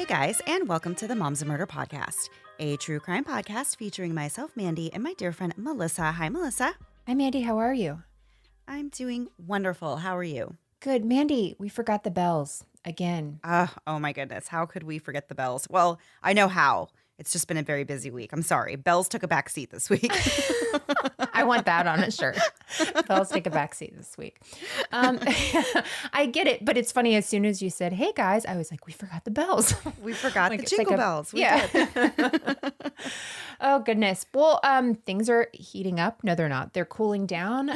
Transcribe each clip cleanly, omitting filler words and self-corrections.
guys, and welcome to the Moms of Murder podcast, a true crime podcast featuring myself, Mandy, and my dear friend, Melissa. Hi, Melissa. Hi, Mandy. How are you? I'm doing wonderful. How are you? Good. Mandy, we forgot the bells again. Oh my goodness. How could we forget the bells? Well, I know how. It's just been a very busy week. I'm sorry. Bells took a back seat this week. I want that on a shirt. Bells take a back seat this week. I get it, but it's funny. As soon as you said, "Hey guys," I was like, "We forgot the bells. We forgot Like, the it's jingle like bells. We yeah. did. Oh goodness. Well, things are heating up. No, they're not. They're cooling down.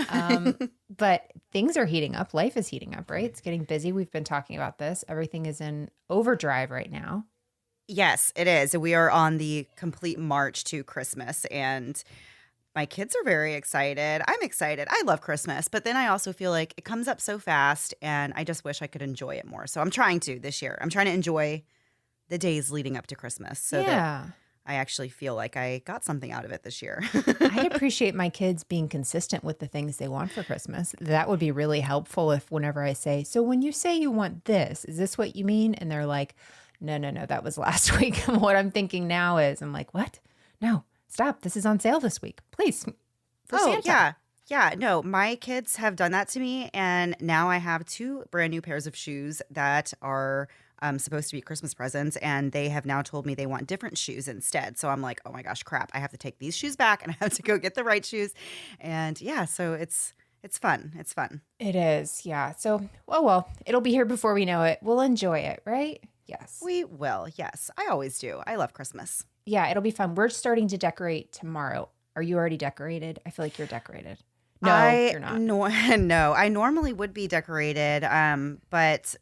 But things are heating up. Life is heating up, right? It's getting busy. We've been talking about this. Everything is in overdrive right now. Yes, it is. We are on the complete march to Christmas, and my kids are very excited. I'm excited. I love Christmas, but then I also feel like it comes up so fast, and I just wish I could enjoy it more. So I'm trying to this year. I'm trying to enjoy the days leading up to Christmas so that I actually feel like I got something out of it this year. I'd appreciate my kids being consistent with the things they want for Christmas. That would be really helpful if whenever I say, "So when you say you want this, is this what you mean?" And they're like, no, that was last week. And what I'm thinking now is, I'm like, what? No, stop. This is on sale this week. Please. For Santa. Yeah. Yeah. No, my kids have done that to me. And now I have two brand new pairs of shoes that are supposed to be Christmas presents. And they have now told me they want different shoes instead. So I'm like, oh my gosh, crap. I have to take these shoes back and I have to go get the right shoes. And yeah, so it's fun. It's fun. It is. Yeah. So, well, it'll be here before we know it. We'll enjoy it, right? Yes. We will. Yes. I always do. I love Christmas. Yeah, it'll be fun. We're starting to decorate tomorrow. Are you already decorated? I feel like you're decorated. No, you're not. No, I normally would be decorated, but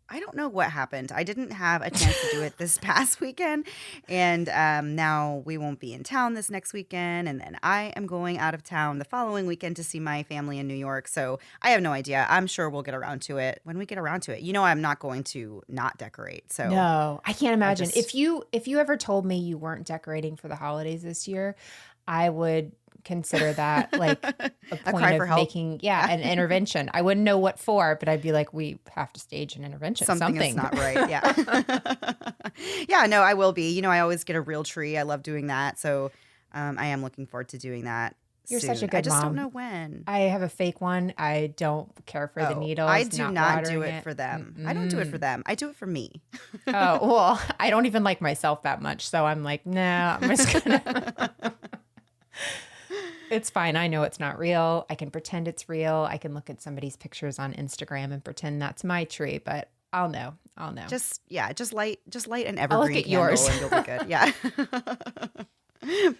I don't know what happened. I didn't have a chance to do it this past weekend, and now we won't be in town this next weekend, and then I am going out of town the following weekend to see my family in New York, so I have no idea. I'm sure we'll get around to it when we get around to it. You know, I'm not going to not decorate, so. No, I can't imagine. If you ever told me you weren't decorating for the holidays this year, I would consider that like a point cry for of help. making an intervention. I wouldn't know what for, but I'd be like, we have to stage an intervention. Something is not right. Yeah. Yeah, no, I will be. You know, I always get a real tree. I love doing that. So I am looking forward to doing that. You're soon. such a good I just mom. don't know when. I have a fake one. I don't care for the needles. I do not do watering it for them. I don't do it for them. I do it for me. Oh, well, I don't even like myself that much. So I'm like, nah, I'm just going to. It's fine. I know it's not real. I can pretend it's real. I can look at somebody's pictures on Instagram and pretend that's my tree, but I'll know. Just light an evergreen at candle yours. and you'll be good. Yeah.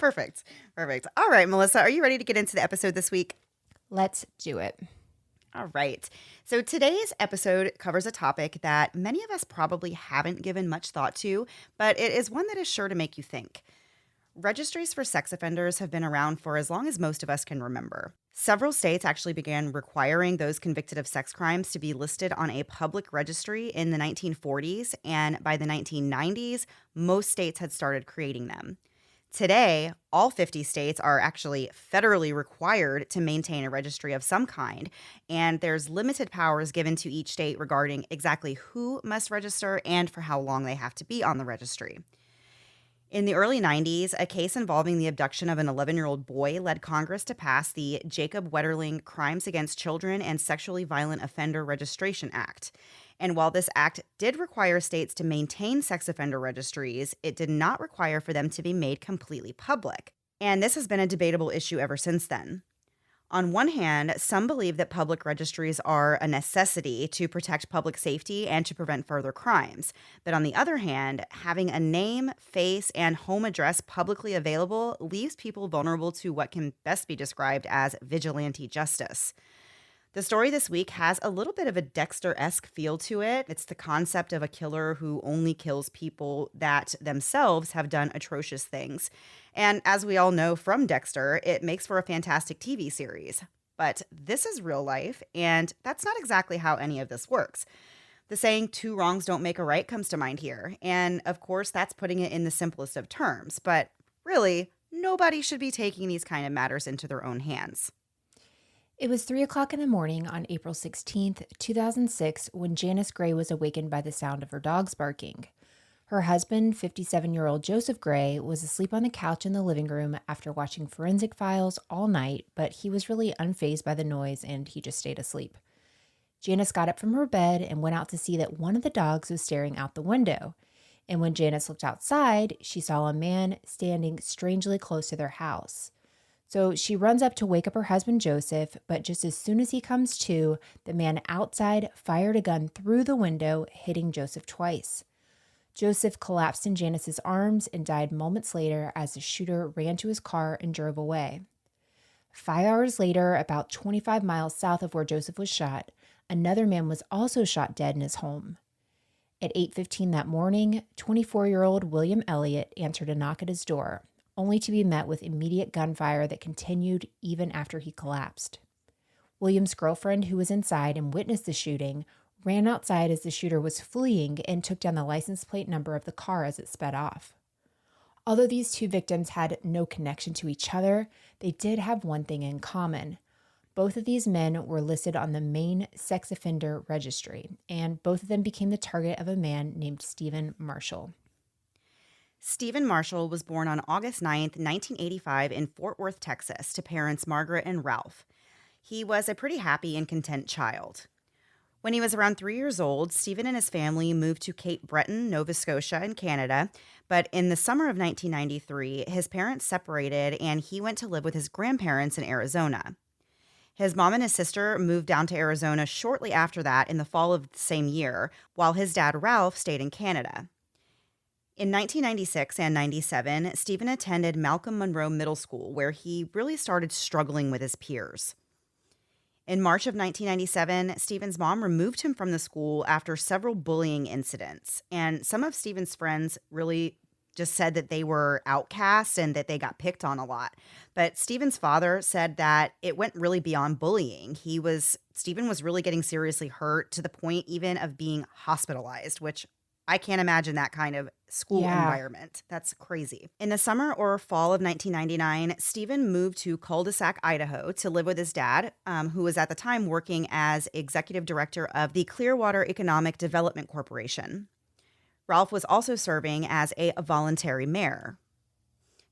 Perfect. All right, Melissa, are you ready to get into the episode this week? Let's do it. All right. So today's episode covers a topic that many of us probably haven't given much thought to, but it is one that is sure to make you think. Registries for sex offenders have been around for as long as most of us can remember. Several states actually began requiring those convicted of sex crimes to be listed on a public registry in the 1940s, and by the 1990s, most states had started creating them. Today, all 50 states are actually federally required to maintain a registry of some kind, and there's limited powers given to each state regarding exactly who must register and for how long they have to be on the registry. In the early 90s, a case involving the abduction of an 11-year-old boy led Congress to pass the Jacob Wetterling Crimes Against Children and Sexually Violent Offender Registration Act. And while this act did require states to maintain sex offender registries, it did not require for them to be made completely public. And this has been a debatable issue ever since then. On one hand, some believe that public registries are a necessity to protect public safety and to prevent further crimes. But on the other hand, having a name, face, and home address publicly available leaves people vulnerable to what can best be described as vigilante justice. The story this week has a little bit of a Dexter-esque feel to it. It's the concept of a killer who only kills people that themselves have done atrocious things. And as we all know from Dexter, it makes for a fantastic TV series. But this is real life, and that's not exactly how any of this works. The saying, 2 wrongs don't make a right, comes to mind here. And of course, that's putting it in the simplest of terms. But really, nobody should be taking these kind of matters into their own hands. It was 3:00 in the morning on April 16th, 2006, when Janice Gray was awakened by the sound of her dogs barking. Her husband, 57-year-old Joseph Gray, was asleep on the couch in the living room after watching forensic files all night, but he was really unfazed by the noise and he just stayed asleep. Janice got up from her bed and went out to see that one of the dogs was staring out the window. And when Janice looked outside, she saw a man standing strangely close to their house. So she runs up to wake up her husband, Joseph, but just as soon as he comes to, the man outside fired a gun through the window, hitting Joseph twice. Joseph collapsed in Janice's arms and died moments later as the shooter ran to his car and drove away. 5 hours later, about 25 miles south of where Joseph was shot, another man was also shot dead in his home. At 8:15 that morning, 24-year-old William Elliott answered a knock at his door, only to be met with immediate gunfire that continued even after he collapsed. William's girlfriend, who was inside and witnessed the shooting, ran outside as the shooter was fleeing and took down the license plate number of the car as it sped off. Although these two victims had no connection to each other, they did have one thing in common. Both of these men were listed on the Maine sex offender registry, and both of them became the target of a man named Stephen Marshall. Stephen Marshall was born on August 9th, 1985 in Fort Worth, Texas, to parents Margaret and Ralph. He was a pretty happy and content child. When he was around 3 years old, Stephen and his family moved to Cape Breton, Nova Scotia in Canada, but in the summer of 1993, his parents separated and he went to live with his grandparents in Arizona. His mom and his sister moved down to Arizona shortly after that in the fall of the same year, while his dad, Ralph, stayed in Canada. In 1996 and 97, Stephen attended Malcolm Monroe Middle School, where he really started struggling with his peers. In March of 1997, Stephen's mom removed him from the school after several bullying incidents, and some of Stephen's friends really just said that they were outcasts and that they got picked on a lot. But Stephen's father said that it went really beyond bullying. Stephen was really getting seriously hurt to the point even of being hospitalized, which I can't imagine that kind of school environment. That's crazy. In the summer or fall of 1999, Stephen moved to Cul-de-sac, Idaho to live with his dad, who was at the time working as executive director of the Clearwater Economic Development Corporation. Ralph was also serving as a voluntary mayor.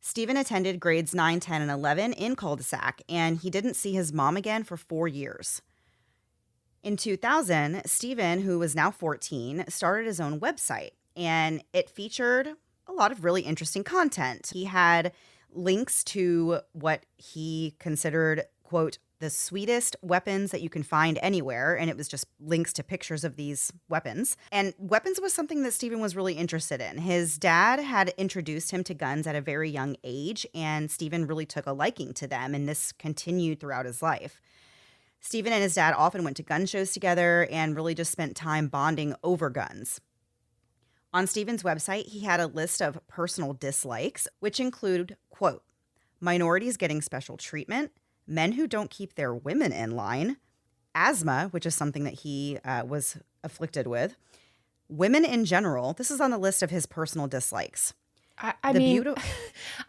Stephen attended grades 9, 10, and 11 in Cul-de-sac, and he didn't see his mom again for 4 years. In 2000, Stephen, who was now 14, started his own website, and it featured a lot of really interesting content. He had links to what he considered, quote, the sweetest weapons that you can find anywhere, and it was just links to pictures of these weapons. And weapons was something that Stephen was really interested in. His dad had introduced him to guns at a very young age, and Stephen really took a liking to them, and this continued throughout his life. Stephen and his dad often went to gun shows together and really just spent time bonding over guns. On Stephen's website, he had a list of personal dislikes, which include, quote, minorities getting special treatment, men who don't keep their women in line, asthma, which is something that he was afflicted with, women in general. This is on the list of his personal dislikes. I mean,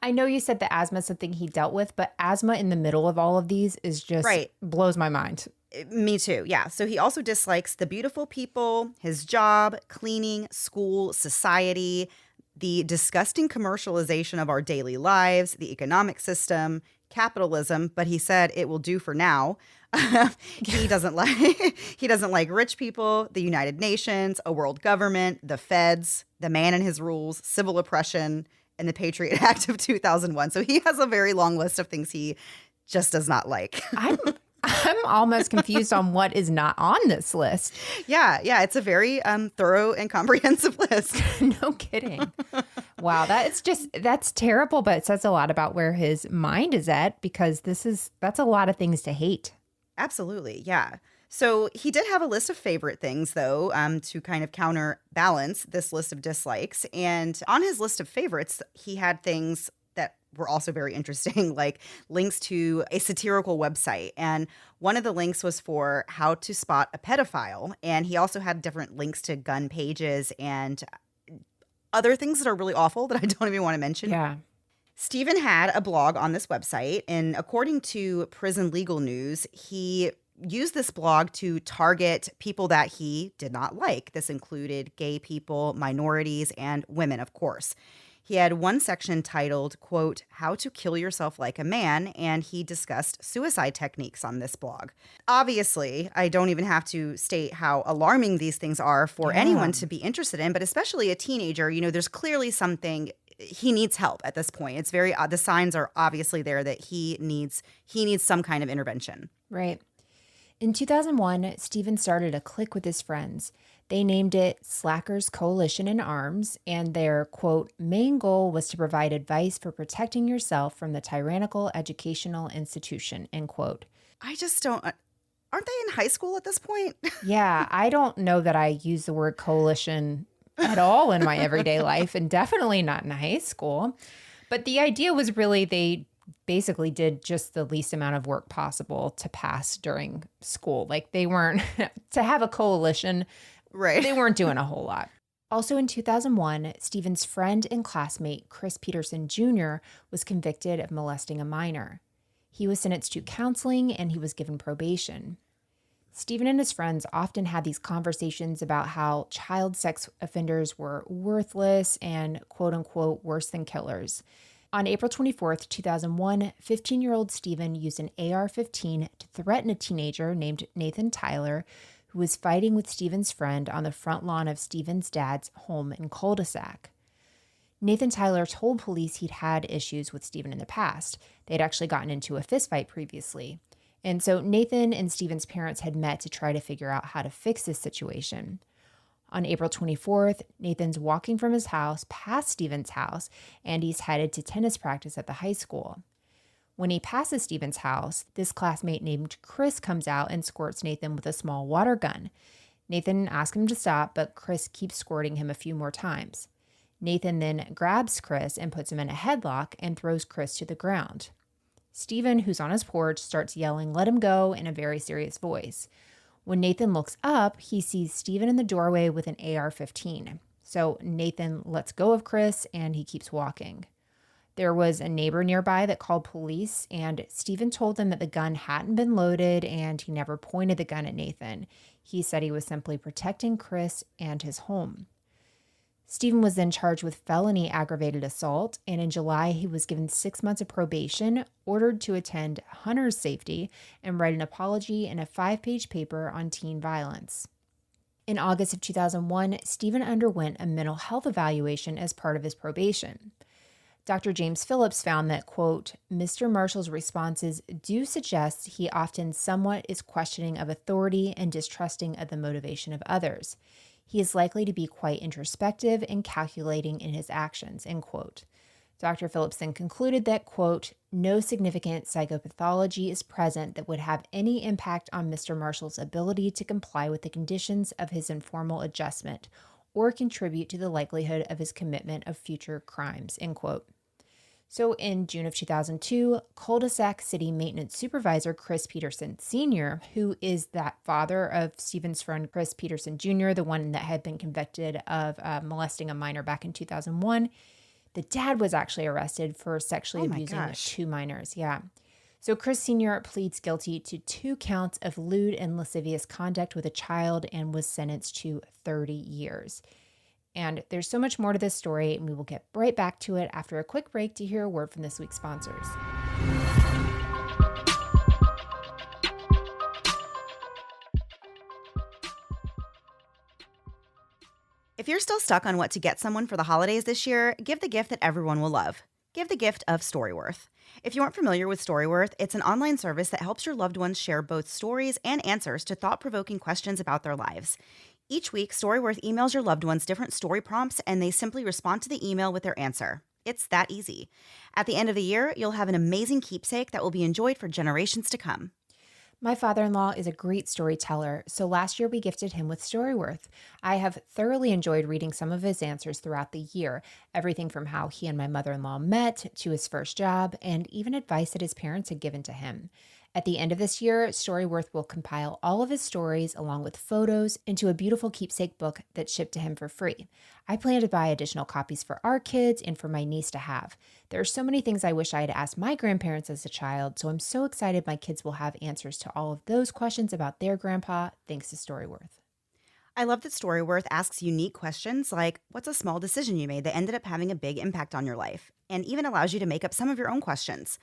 I know you said the asthma is something he dealt with, but asthma in the middle of all of these is just blows my mind. Me too, yeah. So he also dislikes the beautiful people, his job, cleaning, school, society, the disgusting commercialization of our daily lives, the economic system, capitalism, but he said it will do for now. He doesn't like rich people, the United Nations, a world government, the feds, the man and his rules, civil oppression, and the Patriot Act of 2001. So he has a very long list of things he just does not like. I'm almost confused on what is not on this list. Yeah, it's a very thorough and comprehensive list. No kidding. Wow, that's terrible, but it says a lot about where his mind is at, because that's a lot of things to hate. Absolutely, yeah. So he did have a list of favorite things, though, to kind of counterbalance this list of dislikes. And on his list of favorites, he had things that were also very interesting, like links to a satirical website. And one of the links was for how to spot a pedophile. And he also had different links to gun pages and other things that are really awful that I don't even want to mention. Yeah. Stephen had a blog on this website, and according to Prison Legal News, he used this blog to target people that he did not like. This included gay people, minorities, and women, of course. He had one section titled, quote, "How to Kill Yourself Like a Man," and he discussed suicide techniques on this blog. Obviously, I don't even have to state how alarming these things are for Yeah. anyone to be interested in, but especially a teenager. There's clearly something. He needs help at this point. It's very the signs are obviously there that he needs some kind of intervention. Right. In 2001, Stephen started a clique with his friends. They named it Slackers Coalition in Arms, and their, quote, main goal was to provide advice for protecting yourself from the tyrannical educational institution, end quote. I just don't. Aren't they in high school at this point? Yeah, I don't know that I use the word coalition at all in my everyday life, and definitely not in high school. But the idea was really they basically did just the least amount of work possible to pass during school. Like they weren't, to have a coalition, Right. they weren't doing a whole lot. Also in 2001, Stephen's friend and classmate, Chris Peterson Jr., was convicted of molesting a minor. He was sentenced to counseling and he was given probation. Stephen and his friends often had these conversations about how child sex offenders were worthless and, quote unquote, worse than killers. On April 24th, 2001, 15-year-old Stephen used an AR-15 to threaten a teenager named Nathan Tyler, who was fighting with Stephen's friend on the front lawn of Stephen's dad's home in cul-de-sac. Nathan Tyler told police he'd had issues with Stephen in the past. They'd actually gotten into a fistfight previously. And so Nathan and Stephen's parents had met to try to figure out how to fix this situation. On April 24th, Nathan's walking from his house past Stephen's house, and he's headed to tennis practice at the high school. When he passes Stephen's house, this classmate named Chris comes out and squirts Nathan with a small water gun. Nathan asks him to stop, but Chris keeps squirting him a few more times. Nathan then grabs Chris and puts him in a headlock and throws Chris to the ground. Stephen, who's on his porch, starts yelling, "Let him go," in a very serious voice. When Nathan looks up, he sees Stephen in the doorway with an AR-15. So Nathan lets go of Chris and he keeps walking. There was a neighbor nearby that called police, and Stephen told them that the gun hadn't been loaded and he never pointed the gun at Nathan. He said he was simply protecting Chris and his home. Stephen was then charged with felony aggravated assault, and in July he was given 6 months of probation, ordered to attend Hunter's Safety, and write an apology in a 5-page paper on teen violence. In August of 2001, Stephen underwent a mental health evaluation as part of his probation. Dr. James Phillips found that, quote, Mr. Marshall's responses do suggest he often somewhat is questioning of authority and distrusting of the motivation of others. He is likely to be quite introspective and calculating in his actions, end quote. Dr. Phillips then concluded that, quote, no significant psychopathology is present that would have any impact on Mr. Marshall's ability to comply with the conditions of his informal adjustment or contribute to the likelihood of his commitment of future crimes, end quote. So in June of 2002, Cul-de-sac City Maintenance Supervisor Chris Peterson Sr., who is that father of Stephen's friend Chris Peterson Jr., the one that had been convicted of molesting a minor back in 2001, the dad was actually arrested for sexually Oh my abusing gosh. 2 minors. Yeah. So Chris Sr. pleads guilty to 2 counts of lewd and lascivious conduct with a child and was sentenced to 30 years. And there's so much more to this story, and we will get right back to it after a quick break to hear a word from this week's sponsors. If you're still stuck on what to get someone for the holidays this year, give the gift that everyone will love. Give the gift of Storyworth. If you aren't familiar with Storyworth, it's an online service that helps your loved ones share both stories and answers to thought-provoking questions about their lives. Each week, Storyworth emails your loved ones different story prompts, and they simply respond to the email with their answer. It's that easy. At the end of the year, you'll have an amazing keepsake that will be enjoyed for generations to come. My father-in-law is a great storyteller, so last year we gifted him with Storyworth. I have thoroughly enjoyed reading some of his answers throughout the year, everything from how he and my mother-in-law met to his first job, and even advice that his parents had given to him. At the end of this year, Storyworth will compile all of his stories along with photos into a beautiful keepsake book that's shipped to him for free. I plan to buy additional copies for our kids and for my niece to have. There are so many things I wish I had asked my grandparents as a child, so I'm so excited my kids will have answers to all of those questions about their grandpa thanks to Storyworth. I love that Storyworth asks unique questions like, what's a small decision you made that ended up having a big impact on your life? And even allows you to make up some of your own questions.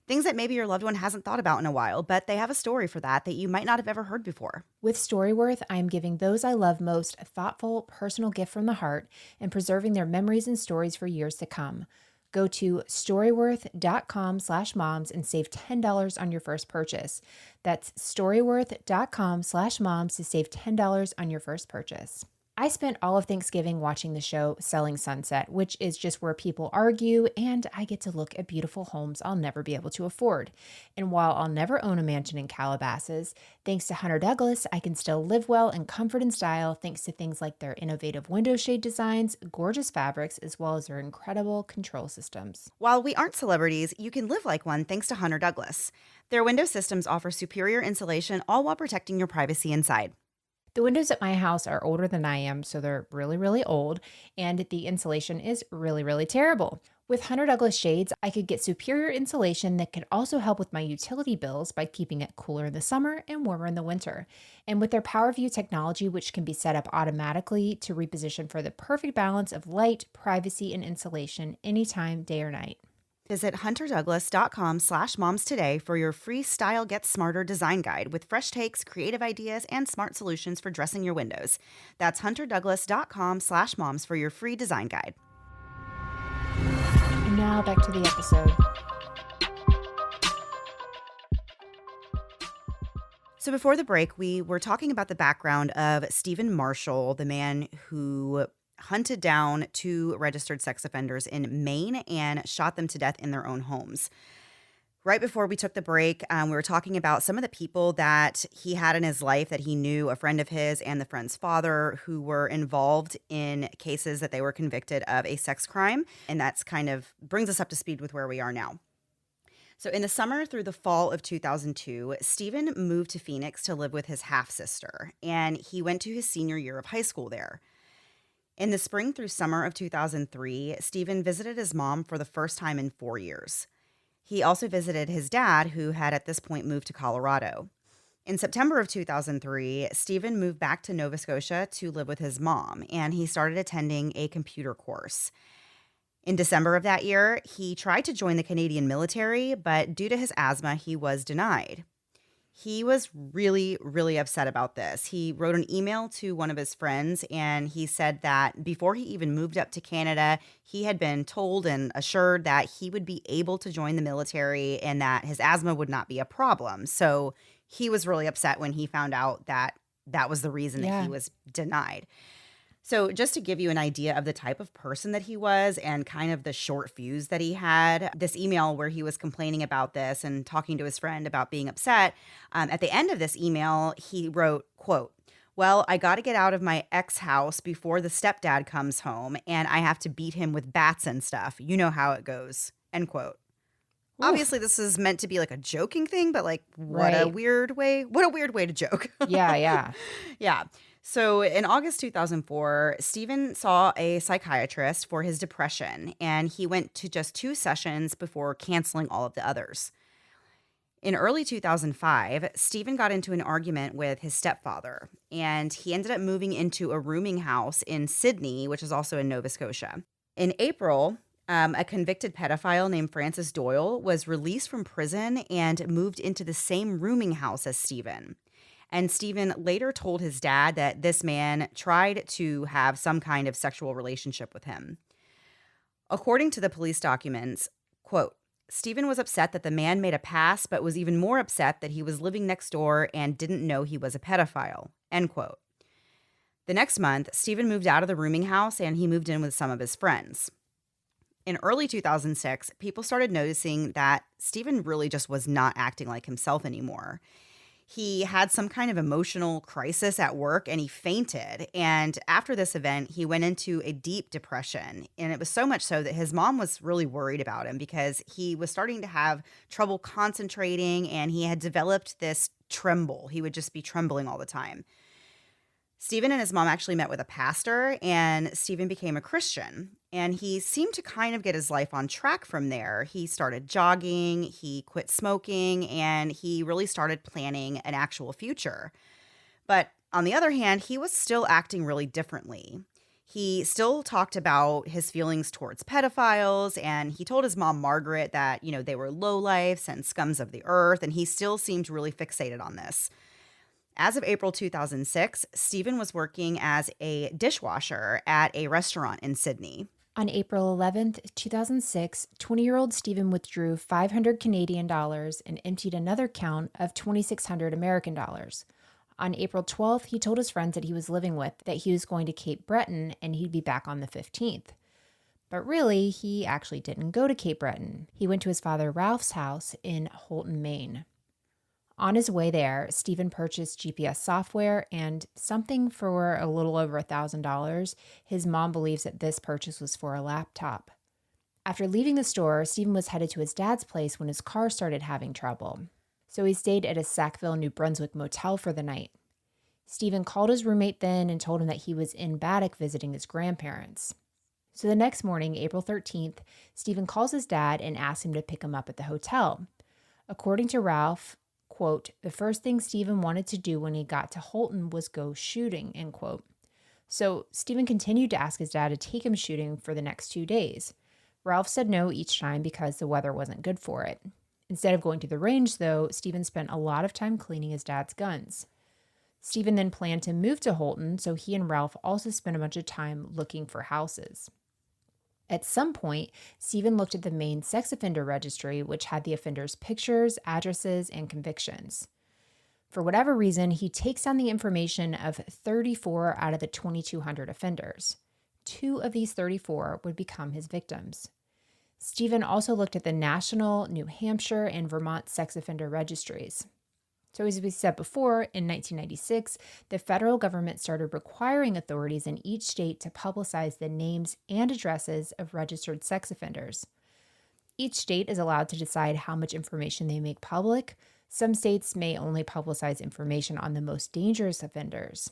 Things that maybe your loved one hasn't thought about in a while, but they have a story for that you might not have ever heard before. With Storyworth, I am giving those I love most a thoughtful, personal gift from the heart and preserving their memories and stories for years to come. Go to storyworth.com/moms and save $10 on your first purchase. That's storyworth.com/moms to save $10 on your first purchase. I spent all of Thanksgiving watching the show Selling Sunset, which is just where people argue, and I get to look at beautiful homes I'll never be able to afford. And while I'll never own a mansion in Calabasas, thanks to Hunter Douglas, I can still live well in comfort and style thanks to things like their innovative window shade designs, gorgeous fabrics, as well as their incredible control systems. While we aren't celebrities, you can live like one thanks to Hunter Douglas. Their window systems offer superior insulation, all while protecting your privacy inside. The windows at my house are older than I am, so they're really, really old, and the insulation is really, really terrible. With Hunter Douglas shades, I could get superior insulation that could also help with my utility bills by keeping it cooler in the summer and warmer in the winter. And with their PowerView technology, which can be set up automatically to reposition for the perfect balance of light, privacy, and insulation anytime, day or night. Visit hunterdouglas.com/moms today for your free Style Get Smarter design guide with fresh takes, creative ideas, and smart solutions for dressing your windows. That's hunterdouglas.com/moms for your free design guide. And now back to the episode. So before the break, we were talking about the background of Stephen Marshall, the man who hunted down 2 registered sex offenders in Maine and shot them to death in their own homes. Right before we took the break, we were talking about some of the people that he had in his life that he knew, a friend of his and the friend's father, who were involved in cases that they were convicted of a sex crime. And that's kind of brings us up to speed with where we are now. So in the summer through the fall of 2002, Stephen moved to Phoenix to live with his half-sister, and he went to his senior year of high school there. In the spring through summer of 2003, Stephen visited his mom for the first time in 4 years. He also visited his dad, who had at this point moved to Colorado. In September of 2003, Stephen moved back to Nova Scotia to live with his mom, and he started attending a computer course. In December of that year, he tried to join the Canadian military, but due to his asthma, he was denied. He was really, really upset about this. He wrote an email to one of his friends, and he said that before he even moved up to Canada, he had been told and assured that he would be able to join the military and that his asthma would not be a problem. So he was really upset when he found out that that was the reason that he was denied. So just to give you an idea of the type of person that he was and kind of the short fuse that he had, this email where he was complaining about this and talking to his friend about being upset, at the end of this email, he wrote, quote, "Well, I got to get out of my ex house before the stepdad comes home and I have to beat him with bats and stuff. You know how it goes," end quote. Oof. Obviously, this is meant to be like a joking thing, but like what a weird way to joke. Yeah. Yeah. So in August 2004, Stephen saw a psychiatrist for his depression, and he went to just 2 sessions before canceling all of the others. In early 2005, Stephen got into an argument with his stepfather, and he ended up moving into a rooming house in Sydney, which is also in Nova Scotia. In April, a convicted pedophile named Francis Doyle was released from prison and moved into the same rooming house as Stephen. And Stephen later told his dad that this man tried to have some kind of sexual relationship with him. According to the police documents, quote, "Stephen was upset that the man made a pass, but was even more upset that he was living next door and didn't know he was a pedophile," end quote. The next month, Stephen moved out of the rooming house and he moved in with some of his friends. In early 2006, people started noticing that Stephen really just was not acting like himself anymore. He had some kind of emotional crisis at work and he fainted. And after this event, he went into a deep depression. And it was so much so that his mom was really worried about him because he was starting to have trouble concentrating and he had developed this tremble. He would just be trembling all the time. Stephen and his mom actually met with a pastor, and Stephen became a Christian. And he seemed to kind of get his life on track from there. He started jogging, he quit smoking, and he really started planning an actual future. But on the other hand, he was still acting really differently. He still talked about his feelings towards pedophiles, and he told his mom, Margaret, that, they were lowlifes and scums of the earth, and he still seemed really fixated on this. As of April 2006, Stephen was working as a dishwasher at a restaurant in Sydney. On April 11th, 2006, 20-year-old Stephen withdrew 500 Canadian dollars and emptied another account of 2,600 American dollars. On April 12th, he told his friends that he was living with that he was going to Cape Breton and he'd be back on the 15th. But really, he actually didn't go to Cape Breton. He went to his father Ralph's house in Houlton, Maine. On his way there, Stephen purchased GPS software and something for a little over $1,000. His mom believes that this purchase was for a laptop. After leaving the store, Stephen was headed to his dad's place when his car started having trouble. So he stayed at a Sackville, New Brunswick motel for the night. Stephen called his roommate then and told him that he was in Baddock visiting his grandparents. So the next morning, April 13th, Stephen calls his dad and asks him to pick him up at the hotel. According to Ralph, quote, the first thing Stephen wanted to do when he got to Houlton was go shooting, end quote. So Stephen continued to ask his dad to take him shooting for the next 2 days. Ralph said no each time because the weather wasn't good for it. Instead of going to the range, though, Stephen spent a lot of time cleaning his dad's guns. Stephen then planned to move to Houlton, so he and Ralph also spent a bunch of time looking for houses. At some point, Stephen looked at the Maine sex offender registry, which had the offenders' pictures, addresses, and convictions. For whatever reason, he takes down the information of 34 out of the 2,200 offenders. 2 of these 34 would become his victims. Stephen also looked at the national, New Hampshire, and Vermont sex offender registries. So as we said before, in 1996, the federal government started requiring authorities in each state to publicize the names and addresses of registered sex offenders. Each state is allowed to decide how much information they make public. Some states may only publicize information on the most dangerous offenders.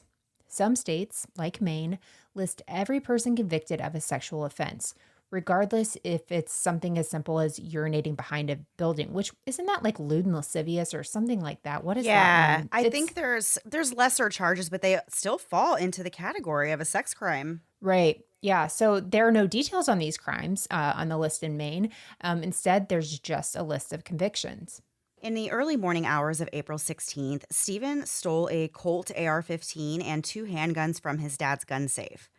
Some states, like Maine, list every person convicted of a sexual offense, regardless if it's something as simple as urinating behind a building, which isn't that like lewd and lascivious or something like that? What is that one? I think there's lesser charges, but they still fall into the category of a sex crime. Right. Yeah. So there are no details on these crimes on the list in Maine. Instead, there's just a list of convictions. In the early morning hours of April 16th, Stephen stole a Colt AR-15 and 2 handguns from his dad's gun safe.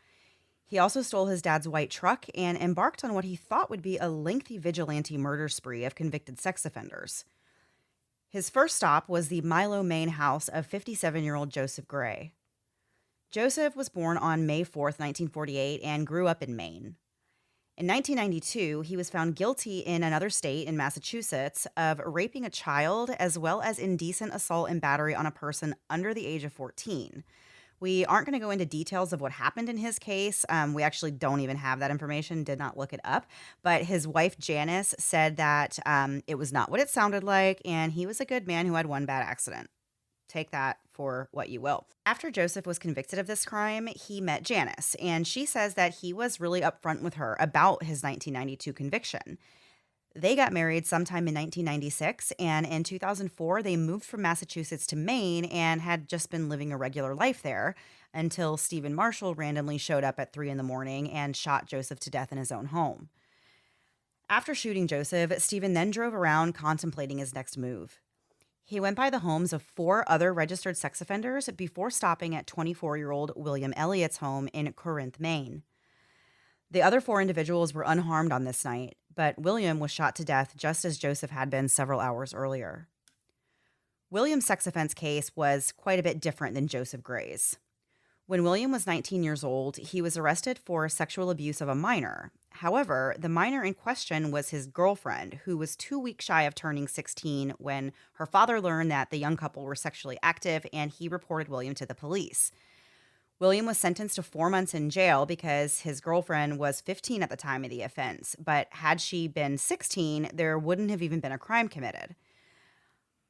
He also stole his dad's white truck and embarked on what he thought would be a lengthy vigilante murder spree of convicted sex offenders. His first stop was the Milo, Maine house of 57-year-old Joseph Gray. Joseph was born on May 4th, 1948, and grew up in Maine. In 1992, he was found guilty in another state, in Massachusetts, of raping a child as well as indecent assault and battery on a person under the age of 14. We aren't going to go into details of what happened in his case. We actually don't even have that information, did not look it up. But his wife, Janice, said that it was not what it sounded like, and he was a good man who had one bad accident. Take that for what you will. After Joseph was convicted of this crime, he met Janice, and she says that he was really upfront with her about his 1992 conviction. They got married sometime in 1996, and in 2004, they moved from Massachusetts to Maine and had just been living a regular life there until Stephen Marshall randomly showed up at 3 in the morning and shot Joseph to death in his own home. After shooting Joseph, Stephen then drove around contemplating his next move. He went by the homes of 4 other registered sex offenders before stopping at 24-year-old William Elliott's home in Corinth, Maine. The other 4 individuals were unharmed on this night, but William was shot to death just as Joseph had been several hours earlier. William's sex offense case was quite a bit different than Joseph Gray's. When William was 19 years old, he was arrested for sexual abuse of a minor. However, the minor in question was his girlfriend, who was 2 weeks shy of turning 16 when her father learned that the young couple were sexually active and he reported William to the police. William was sentenced to 4 months in jail because his girlfriend was 15 at the time of the offense, but had she been 16, there wouldn't have even been a crime committed.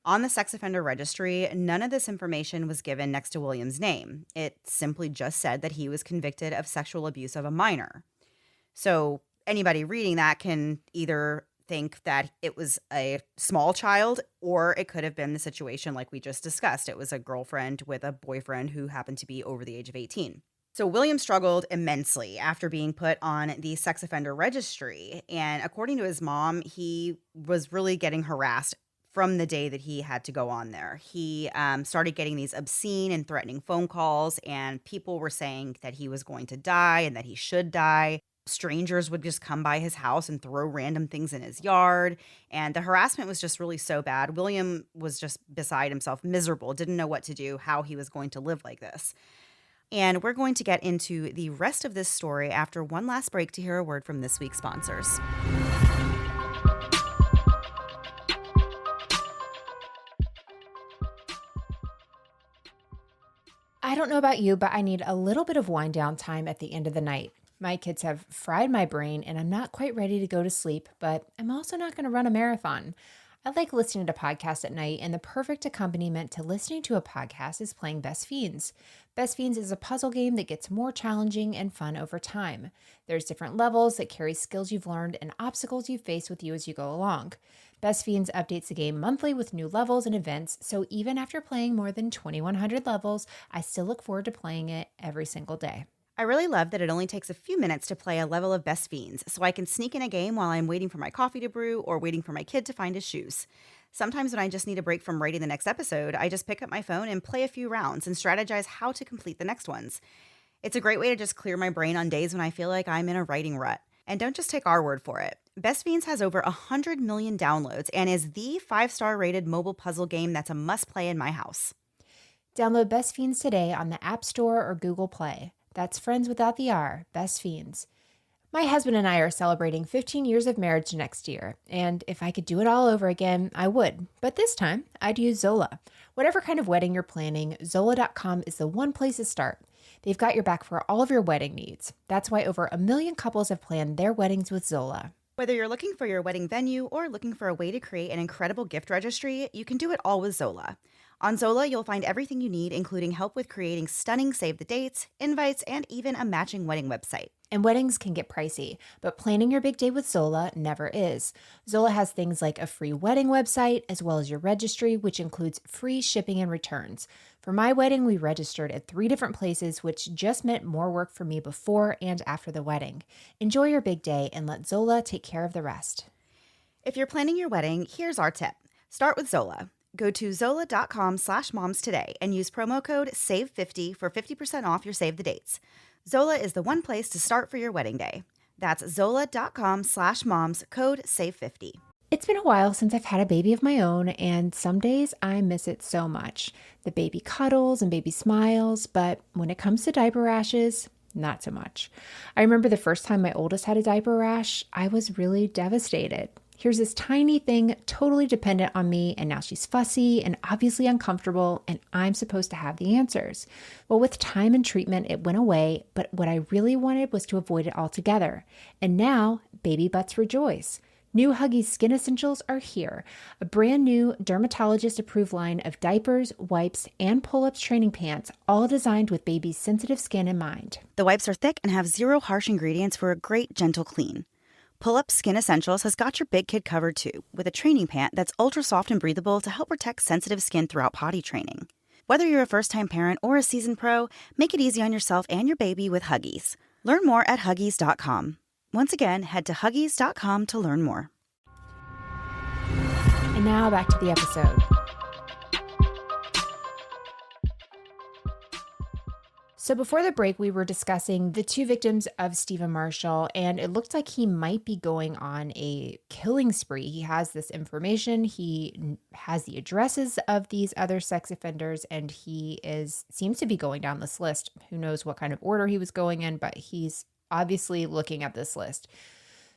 On the sex offender registry, none of this information was given next to William's name. It simply just said that he was convicted of sexual abuse of a minor. So anybody reading that can either think that it was a small child, or it could have been the situation like we just discussed. It was a girlfriend with a boyfriend who happened to be over the age of 18. So William struggled immensely after being put on the sex offender registry. And according to his mom, he was really getting harassed from the day that he had to go on there. He started getting these obscene and threatening phone calls, and people were saying that he was going to die and that he should die. Strangers would just come by his house and throw random things in his yard. And the harassment was just really so bad. William was just beside himself, miserable, didn't know what to do, how he was going to live like this. And we're going to get into the rest of this story after one last break to hear a word from this week's sponsors. I don't know about you, but I need a little bit of wind down time at the end of the night. My kids have fried my brain and I'm not quite ready to go to sleep, but I'm also not going to run a marathon. I like listening to podcasts at night, and the perfect accompaniment to listening to a podcast is playing Best Fiends. Best Fiends is a puzzle game that gets more challenging and fun over time. There's different levels that carry skills you've learned and obstacles you face with you as you go along. Best Fiends updates the game monthly with new levels and events, so even after playing more than 2,100 levels, I still look forward to playing it every single day. I really love that it only takes a few minutes to play a level of Best Fiends, so I can sneak in a game while I'm waiting for my coffee to brew or waiting for my kid to find his shoes. Sometimes when I just need a break from writing the next episode, I just pick up my phone and play a few rounds and strategize how to complete the next ones. It's a great way to just clear my brain on days when I feel like I'm in a writing rut. And don't just take our word for it. Best Fiends has over 100 million downloads and is the 5-star rated mobile puzzle game that's a must-play in my house. Download Best Fiends today on the App Store or Google Play. That's friends without the R, Best Fiends. My husband and I are celebrating 15 years of marriage next year, and if I could do it all over again, I would. But this time, I'd use Zola. Whatever kind of wedding you're planning, Zola.com is the one place to start. They've got your back for all of your wedding needs. That's why over 1 million couples have planned their weddings with Zola. Whether you're looking for your wedding venue or looking for a way to create an incredible gift registry, you can do it all with Zola. On Zola, you'll find everything you need, including help with creating stunning save the dates, invites, and even a matching wedding website. And weddings can get pricey, but planning your big day with Zola never is. Zola has things like a free wedding website, as well as your registry, which includes free shipping and returns. For my wedding, we registered at 3 different places, which just meant more work for me before and after the wedding. Enjoy your big day and let Zola take care of the rest. If you're planning your wedding, here's our tip. Start with Zola. Go to zola.com/moms today and use promo code SAVE50 for 50% off your save the dates. Zola is the one place to start for your wedding day. That's zola.com/moms, code SAVE50. It's been a while since I've had a baby of my own, and some days I miss it so much. The baby cuddles and baby smiles, but when it comes to diaper rashes, not so much. I remember the first time my oldest had a diaper rash, I was really devastated. Here's this tiny thing totally dependent on me, and now she's fussy and obviously uncomfortable, and I'm supposed to have the answers. Well, with time and treatment, it went away, but what I really wanted was to avoid it altogether. And now, baby butts rejoice. New Huggies Skin Essentials are here, a brand new dermatologist-approved line of diapers, wipes, and pull-ups training pants, all designed with baby's sensitive skin in mind. The wipes are thick and have 0 harsh ingredients for a great, gentle clean. Pull-Up Skin Essentials has got your big kid covered too, with a training pant that's ultra soft and breathable to help protect sensitive skin throughout potty training. Whether you're a first-time parent or a seasoned pro, make it easy on yourself and your baby with Huggies. Learn more at Huggies.com. Once again, head to Huggies.com to learn more. And now back to the episode. So before the break, we were discussing the 2 victims of Stephen Marshall, and it looked like he might be going on a killing spree. He has this information. He has the addresses of these other sex offenders, and he seems to be going down this list. Who knows what kind of order he was going in, but he's obviously looking at this list.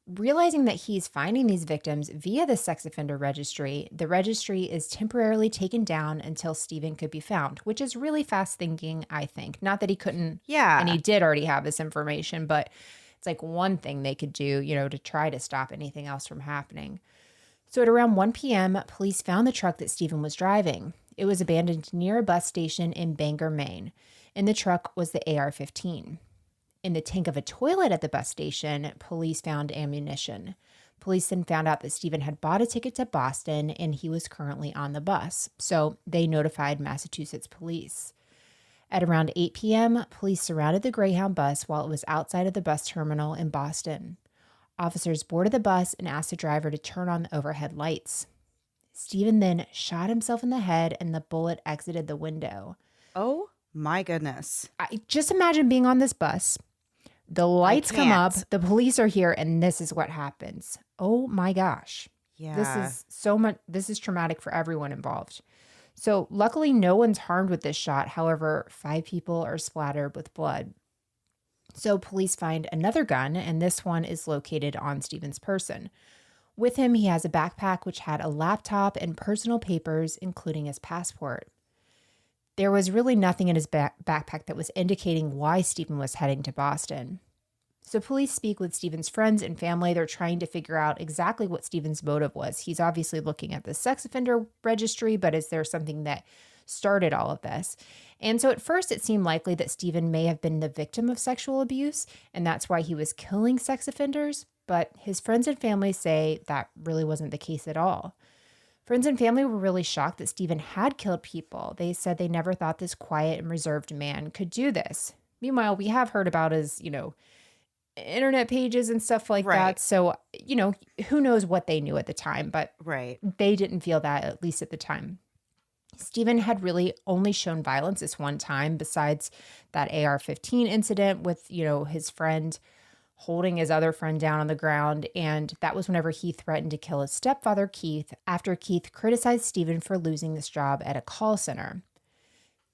Realizing that he's finding these victims via the sex offender registry, the registry is temporarily taken down until Stephen could be found, which is really fast thinking, I think. Not that he couldn't, and Yeah. he did already have this information, but it's like one thing they could do, to try to stop anything else from happening. So at around 1 p.m., police found the truck that Stephen was driving. It was abandoned near a bus station in Bangor, Maine. In the truck was the AR-15. In the tank of a toilet at the bus station, police found ammunition. Police then found out that Stephen had bought a ticket to Boston and he was currently on the bus. So they notified Massachusetts police. At around 8 p.m., police surrounded the Greyhound bus while it was outside of the bus terminal in Boston. Officers boarded the bus and asked the driver to turn on the overhead lights. Stephen then shot himself in the head and the bullet exited the window. Oh my goodness. I just imagine being on this bus. The lights come up, can't. the police are here, and this is what happens. Oh my gosh. Yeah. This is so much, this is traumatic for everyone involved. So luckily no one's harmed with this shot. However, 5 people are splattered with blood. So police find another gun, and this one is located on Stephen's person. With him, he has a backpack which had a laptop and personal papers, including his passport. There was really nothing in his backpack that was indicating why Stephen was heading to Boston. So police speak with Stephen's friends and family. They're trying to figure out exactly what Stephen's motive was. He's obviously looking at the sex offender registry, but is there something that started all of this? And so at first it seemed likely that Stephen may have been the victim of sexual abuse, and that's why he was killing sex offenders. But his friends and family say that really wasn't the case at all. Friends and family were really shocked that Stephen had killed people. They said they never thought this quiet and reserved man could do this. Meanwhile, we have heard about his, internet pages and stuff like Right. that. So, who knows what they knew at the time, but Right. they didn't feel that, at least at the time. Stephen had really only shown violence this one time, besides that AR-15 incident with, his friend holding his other friend down on the ground, and that was whenever he threatened to kill his stepfather, Keith, after Keith criticized Stephen for losing this job at a call center.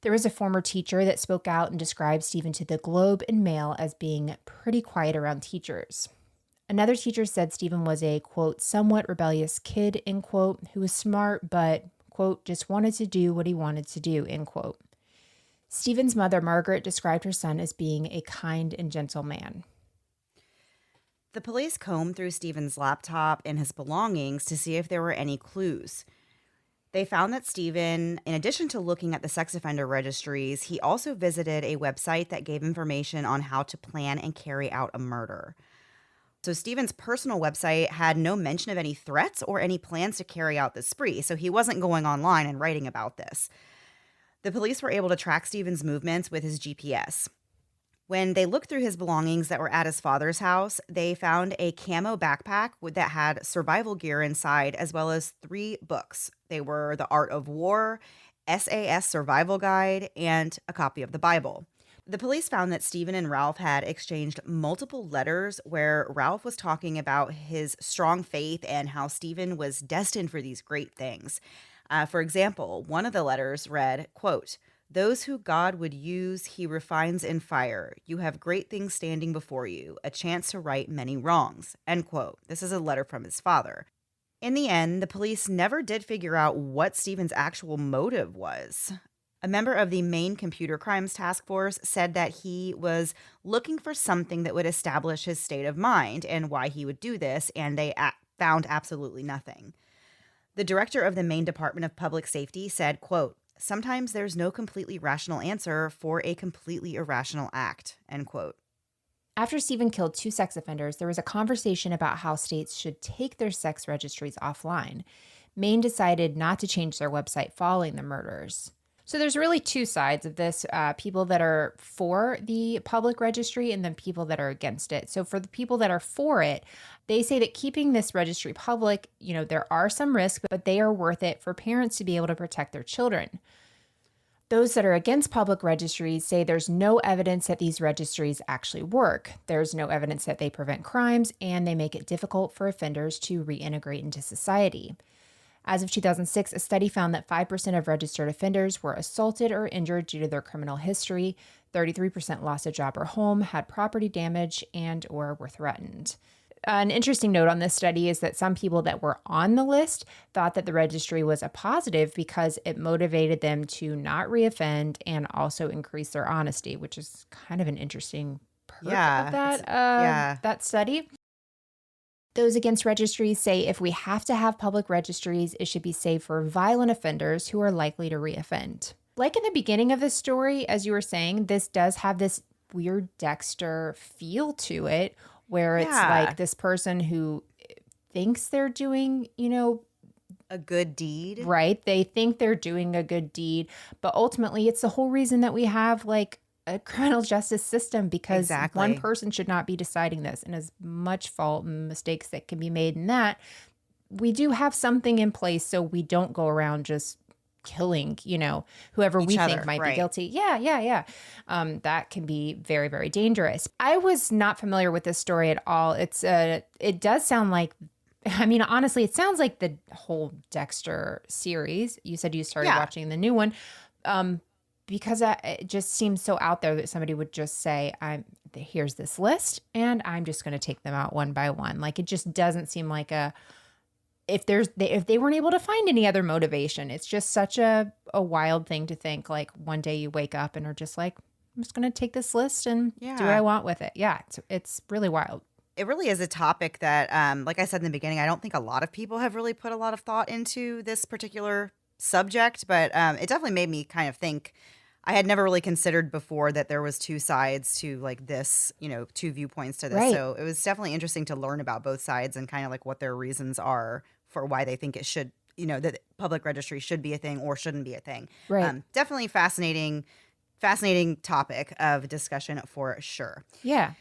There was a former teacher that spoke out and described Stephen to the Globe and Mail as being pretty quiet around teachers. Another teacher said Stephen was a, quote, somewhat rebellious kid, end quote, who was smart but, quote, just wanted to do what he wanted to do, end quote. Stephen's mother, Margaret, described her son as being a kind and gentle man. The police combed through Stephen's laptop and his belongings to see if there were any clues. They found that Stephen, in addition to looking at the sex offender registries, he also visited a website that gave information on how to plan and carry out a murder. So Stephen's personal website had no mention of any threats or any plans to carry out the spree, so he wasn't going online and writing about this. The police were able to track Stephen's movements with his GPS. When they looked through his belongings that were at his father's house, they found a camo backpack that had survival gear inside, as well as 3 books. They were The Art of War, SAS Survival Guide, and a copy of the Bible. The police found that Stephen and Ralph had exchanged multiple letters where Ralph was talking about his strong faith and how Stephen was destined for these great things. For example, one of the letters read, quote, "Those who God would use, he refines in fire. You have great things standing before you, a chance to right many wrongs." End quote. This is a letter from his father. In the end, the police never did figure out what Stephen's actual motive was. A member of the Maine Computer Crimes Task Force said that he was looking for something that would establish his state of mind and why he would do this, and they found absolutely nothing. The director of the Maine Department of Public Safety said, quote, "Sometimes there's no completely rational answer for a completely irrational act," end quote. After Stephen killed 2 sex offenders, there was a conversation about how states should take their sex registries offline. Maine decided not to change their website following the murders. So there's really 2 sides of this, people that are for the public registry and then people that are against it. So for the people that are for it, they say that keeping this registry public, there are some risks, but they are worth it for parents to be able to protect their children. Those that are against public registries say there's no evidence that these registries actually work. There's no evidence that they prevent crimes, and they make it difficult for offenders to reintegrate into society. As of 2006, a study found that 5% of registered offenders were assaulted or injured due to their criminal history. 33% lost a job or home, had property damage, and or were threatened. An interesting note on this study is that some people that were on the list thought that the registry was a positive because it motivated them to not reoffend and also increase their honesty, which is kind of an interesting perk of Yeah. that study. Those against registries say if we have to have public registries, it should be safe for violent offenders who are likely to reoffend. Like in the beginning of this story, as you were saying, this does have this weird Dexter feel to it, where it's like this person who thinks they're doing, a good deed. Right. They think they're doing a good deed, but ultimately it's the whole reason that we have like a criminal justice system, because one person should not be deciding this. And as much fault and mistakes that can be made in that, we do have something in place so we don't go around just killing, whoever we think might be guilty. Yeah. That can be very, very dangerous. I was not familiar with this story at all. It does sound like, honestly, it sounds like the whole Dexter series. You said you started watching the new one. Because it just seems so out there that somebody would just say, here's this list and I'm just going to take them out one by one. Like, it just doesn't seem like if they weren't able to find any other motivation. It's just such a wild thing to think, like one day you wake up and are just like, I'm just going to take this list and do what I want with it. Yeah. It's really wild. It really is a topic that, like I said in the beginning, I don't think a lot of people have really put a lot of thought into this particular subject, but it definitely made me kind of think. I had never really considered before that there was two sides to like this, two viewpoints to this. Right. So it was definitely interesting to learn about both sides and kind of like what their reasons are for why they think it should, that public registry should be a thing or shouldn't be a thing. Right. Definitely fascinating topic of discussion for sure. Yeah.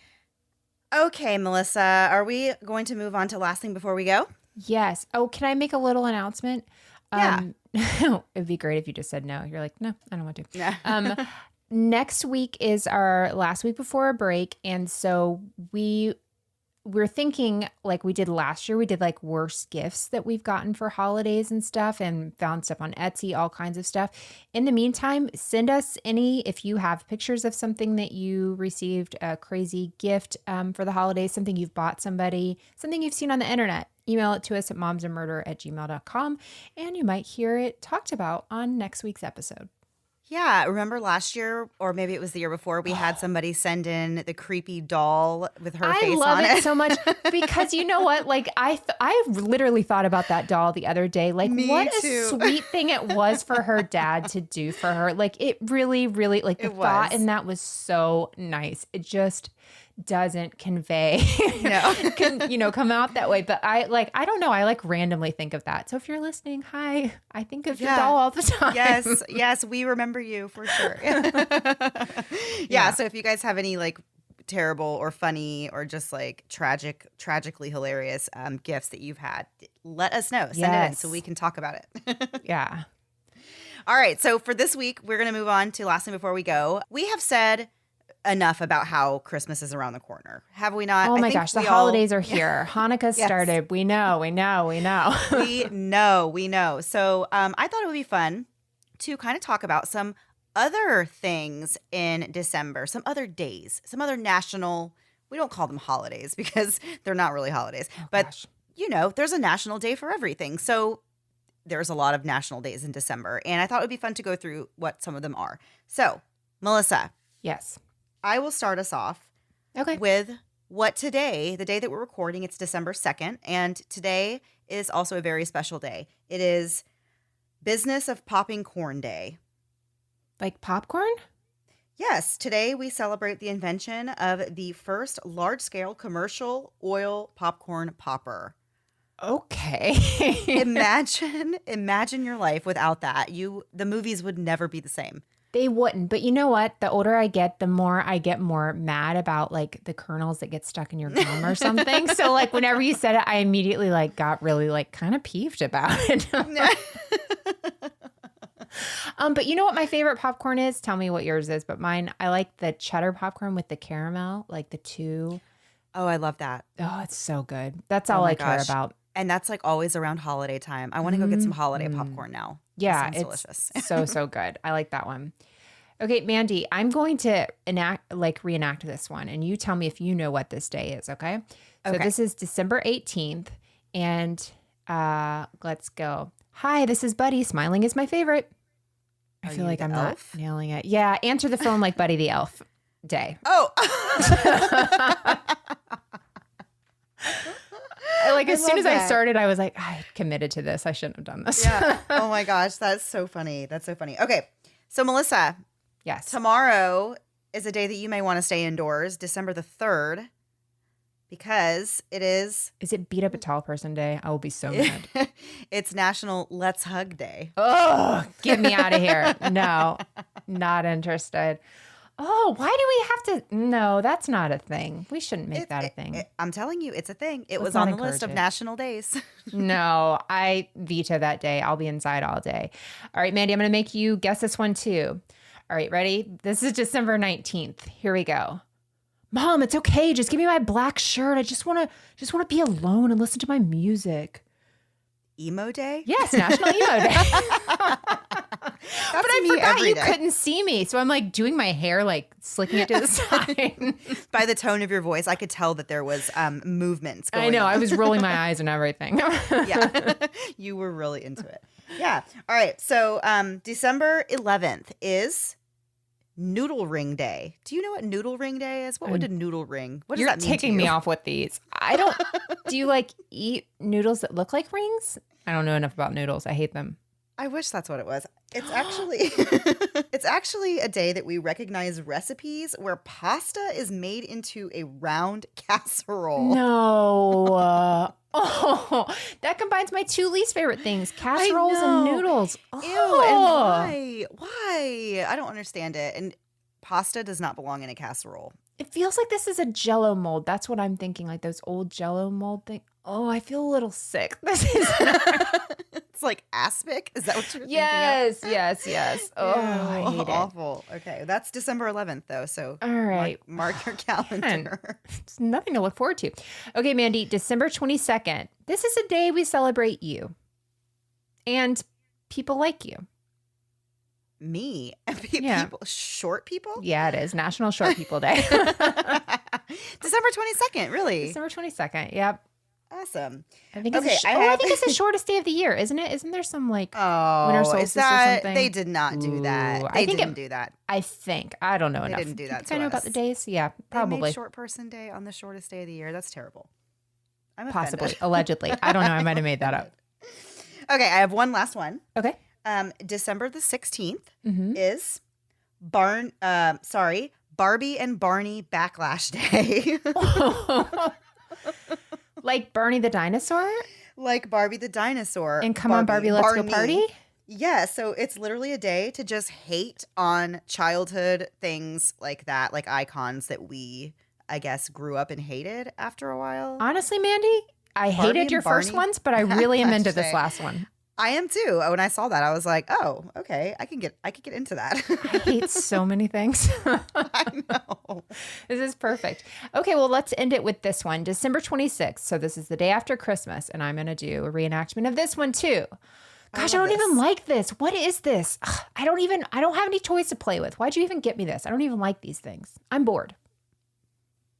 Okay, Melissa, are we going to move on to last thing before we go? Yes. Oh, can I make a little announcement? Yeah. It'd be great if you just said no. You're like, no, I don't want to. Yeah. Next week is our last week before a break. And so we're thinking like we did last year. We did like worst gifts that we've gotten for holidays and stuff, and found stuff on Etsy, all kinds of stuff. In the meantime, send us if you have pictures of something that you received, a crazy gift for the holidays, something you've bought somebody, something you've seen on the internet. Email it to us at momsandmurder@gmail.com, and you might hear it talked about on next week's episode. Yeah, remember last year, or maybe it was the year before, we had somebody send in the creepy doll with her face on it. I love it so much because you know what? Like I literally thought about that doll the other day. Like what a sweet thing it was for her dad to do for her. Like it really, really, like the thought in that was so nice. It just doesn't convey, come out that way. But I don't know. I like randomly think of that. So if you're listening, hi, I think of your doll all the time. Yes. We remember you for sure. So if you guys have any like terrible or funny or just like tragically hilarious gifts that you've had, let us know. Send it in so we can talk about it. Yeah. All right. So for this week, we're going to move on to last thing before we go. We have said enough about how Christmas is around the corner. Have we not? Oh my gosh, the holidays are here. Hanukkah started. We know. we know. So I thought it would be fun to kind of talk about some other things in December, some other days, some other national, we don't call them holidays because they're not really holidays, but there's a national day for everything. So there's a lot of national days in December, and I thought it would be fun to go through what some of them are. So, Melissa. Yes. I will start us off with what today, the day that we're recording, it's December 2nd, and today is also a very special day. It is Business of Popping Corn Day. Like popcorn? Yes, today we celebrate the invention of the first large-scale commercial oil popcorn popper. Okay. Imagine your life without that. The movies would never be the same. They wouldn't. But you know what? The older I get, the more I get more mad about like the kernels that get stuck in your gum or something. So like whenever you said it, I immediately like got really like kind of peeved about it. But you know what my favorite popcorn is? Tell me what yours is. But mine, I like the cheddar popcorn with the caramel, like the two. Oh, I love that. Oh, it's so good. That's all I care about. And that's like always around holiday time. I want to go get some holiday popcorn now. That Yeah, sounds it's delicious. so good. I like that one. Okay, Mandy, I'm going to reenact this one, and you tell me if you know what this day is, okay? So Okay. this is December 18th, and let's go. Hi, this is Buddy. Smiling is my favorite. I Are feel you like the I'm elf? not nailing it. Yeah, answer the phone like Buddy the Elf day. Oh. As soon love as I that. started, I was like, I committed to this. I shouldn't have done this. Yeah. Oh my gosh, that's so funny. That's so funny. Okay. So Melissa, Yes. tomorrow is a day that you may want to stay indoors, December the 3rd, because it is Is it beat up a tall person day? I will be so mad. it's National Let's Hug Day. Oh, get me out of here. No, not interested. Oh, why do we have to? No, that's not a thing. We shouldn't make that a thing. I'm telling you, it's a thing. It Let's was not on the list encourage of it. national days. No, I veto that day. I'll be inside all day. All right, Mandy, I'm going to make you guess this one too. All right, ready? This is December 19th. Here we go. Mom, it's okay. Just give me my black shirt. I just want to be alone and listen to my music. Emo Day? Yes, National Emo Day. But I forgot you couldn't see me. So I'm like doing my hair, like slicking it to the side. By the tone of your voice, I could tell that there was movements going I know. on. I was rolling my eyes and everything. Yeah. You were really into it. Yeah. All right. So December 11th is Noodle Ring Day. Do you know what Noodle Ring Day is? What would a noodle ring? What does You're that mean to ticking me you? off with these. I don't. Do you like eat noodles that look like rings? I don't know enough about noodles. I hate them. I wish that's what it was. It's actually it's actually a day that we recognize recipes where pasta is made into a round casserole. No. Oh, that combines my two least favorite things: casseroles and know. noodles. Ew, and Oh. why? Why? I don't understand it. And pasta does not belong in a casserole. It feels like this is a Jello mold. That's what I'm thinking. Like those old Jello mold thing. Oh, I feel a little sick. This is. It's like aspic. Is that what you're Yes. Oh, thinking I of? hate it. Awful. Okay, that's December 11th though. So All right. mark your calendar. It's nothing to look forward to. Okay, Mandy, December 22nd. This is a day we celebrate you and people like you. Me. Yeah. People, short people? Yeah, it is National Short People Day. December 22nd, really? December 22nd. Yep. Awesome. I think Okay, it's I think it's the shortest day of the year, isn't it? Isn't there some like winter Oh, solstice is or that something? they did not do that. Ooh, They I think didn't do that. I think. I don't know They enough. didn't do that You think to I know us. about the days? Yeah, They probably. made short person day on the shortest day of the year. That's terrible. I'm offended. Possibly. Allegedly. I don't know. I might have made that up. Okay, I have one last one. Okay. December the 16th Mhm. is Barbie and Barney Backlash Day. Like Bernie the dinosaur? Like Barbie the dinosaur. And come on, Barbie, let's go Barney. party? Yeah, so it's literally a day to just hate on childhood things like that, like icons that we, I guess, grew up and hated after a while. Honestly, Mandy, I Barbie hated and your first Barney ones, but I really am into this Backlash last one. I am too. When I saw that, I was like, "Oh, okay, I could get into that." I hate so many things. I know. This is perfect. Okay, well, let's end it with this one. December 26th. So this is the day after Christmas, and I'm going to do a reenactment of this one too. Gosh, I love don't even this. like this. What is this? Ugh, I don't have any toys to play with. Why'd you even get me this? I don't even like these things. I'm bored.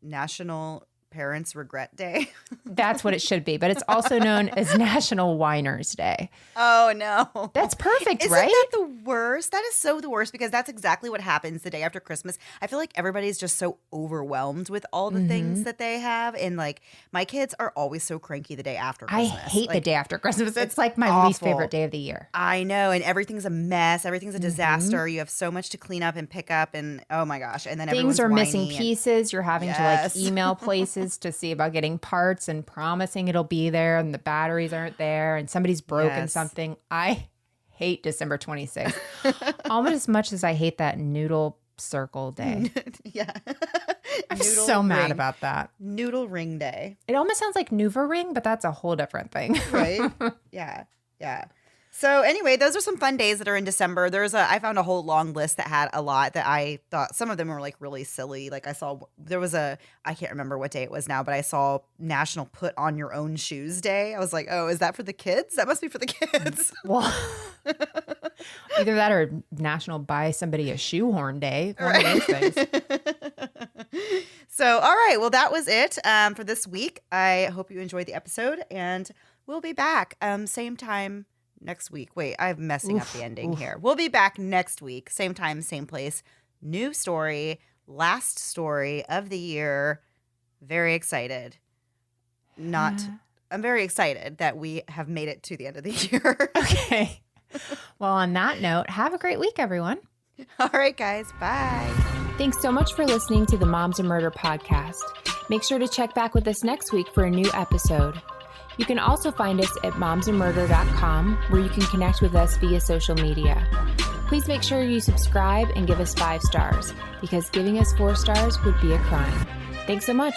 National Parents Regret Day. That's what it should be, but it's also known as National Whiners Day. Oh no. That's perfect, Isn't right? that the worst? That is so the worst because that's exactly what happens the day after Christmas. I feel like everybody's just so overwhelmed with all the things that they have. And like my kids are always so cranky the day after I Christmas. hate the Like, day after Christmas. It's like my least awful. favorite day of the year. I know, and everything's a mess. Everything's a disaster. You have so much to clean up and pick up, and oh my gosh! And then Things everyone's are missing whiny and- pieces. You're having Yes. to like email places to see about getting parts and promising it'll be there and the batteries aren't there and somebody's broken Yes. something. I hate December 26th. Almost as much as I hate that noodle circle day. Yeah. I'm Noodle so mad ring. about that. Noodle Ring Day, It almost sounds like Nuva Ring, but that's a whole different thing. right? Yeah, yeah. So anyway, those are some fun days that are in December. I found a whole long list that had a lot that I thought some of them were like really silly. Like I can't remember what day it was now, but I saw National Put On Your Own Shoes Day. I was like, oh, is that for the kids? That must be for the kids. Well, either that or National Buy Somebody a Shoehorn Day. One of those things. So, all right. Well, that was it for this week. I hope you enjoyed the episode, and we'll be back same time next week. Wait, I'm messing up the ending here. We'll be back next week, same time, same place. New story, last story of the year. Very excited. I'm very excited that we have made it to the end of the year. Okay. Well, on that note, have a great week, everyone. All right, guys. Bye. Thanks so much for listening to the Moms and Murder podcast. Make sure to check back with us next week for a new episode. You can also find us at momsandmurder.com, where you can connect with us via social media. Please make sure you subscribe and give us 5 stars, because giving us 4 stars would be a crime. Thanks so much.